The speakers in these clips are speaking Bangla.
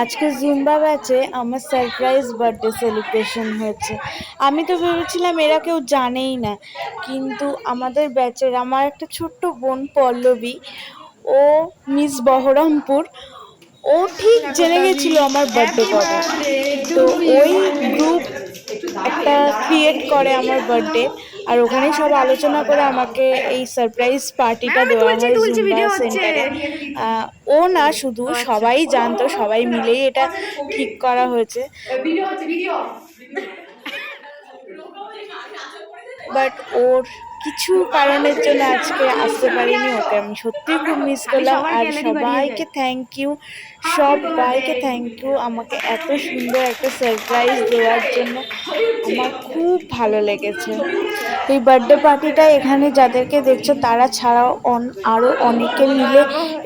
আজকে জুম্বা ব্যাচে আমার সারপ্রাইজ বার্থডে সেলিব্রেশন হয়েছে। আমি তো ভেবেছিলাম এরা কেউ জানেই না, কিন্তু আমাদের ব্যাচের আমার একটা ছোট্ট বোন পল্লবী, ও মিস বহরমপুর, ও ঠিক জেনে গেছিল আমার বার্থডে কবে। তো ওই গ্রুপ একটা ক্রিয়েট করে আমার বার্থডে, আর ওখানেই সব আলোচনা করে আমাকে এই সারপ্রাইজ পার্টিটা দেওয়া হয় জুম্বা সেন্টারে। ও না, শুধু সবাই জানতো, সবাই মিলেই এটা ঠিক করা হয়েছে। বাট ওর কিছু কারণের জন্য আজকে আসতে পারিনি। ওকে আমি সত্যিই খুব মিস করলাম। আর সবাইকে থ্যাংক ইউ আমাকে এত সুন্দর একটা সারপ্রাইজ দেওয়ার জন্য। আমার খুব ভালো লেগেছে এই বার্থডে পার্টিটা। এখানে যাদেরকে দেখছো তারা ছাড়াও আরও অনেকে মিলে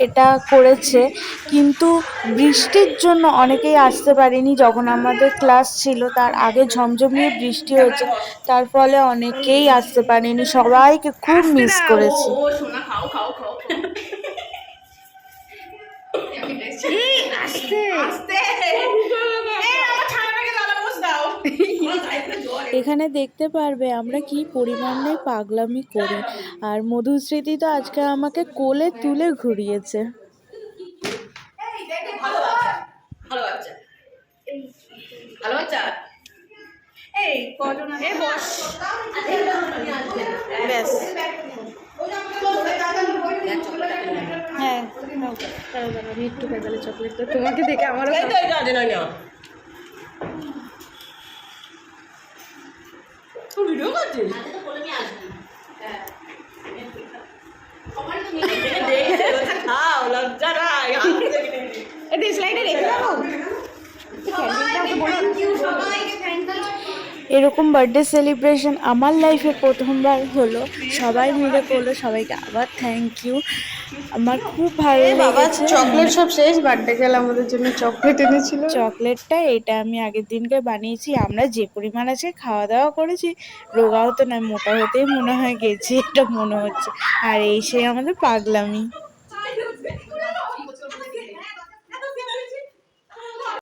এটা করেছে, কিন্তু বৃষ্টির জন্য অনেকেই আসতে পারেনি। যখন আমাদের ক্লাস ছিল তার আগে ঝমঝমিয়ে বৃষ্টি হয়েছে, তার ফলে অনেকেই আসতে পারেনি। সবাইকে খুব মিস করেছি। এখানে দেখতে পারবে আমরা কি পরিমাণে পাগলামি করি। আর মধুস্মৃতি তো আজকে আমাকে কোলে তুলে ঘুরিয়েছে। হ্যাঁ, আমি একটু পেঁচালে চকলেট তোমাকে দেখে আমারও এরকম বার্থডে সেলিব্রেশন আমার লাইফে প্রথমবার হলো। সবাই মিলে করলো, সবাইকে আবার থ্যাংক ইউ। আমার খুব ভালো লেগেছে। চকলেট সব শেষ, বার্থডে গেল আমাদের জন্য চকলেট এনেছিল। চকলেটটা এটা আমি আগের দিনকে বানিয়েছি। আমরা যে পরিমাণ আছে খাওয়া দাওয়া করেছি, রোগাও তো নয়, মোটা হতেই মনে হয় গেছি, এটা মনে হচ্ছে। আর এই সেই আমাদের পাগলামি।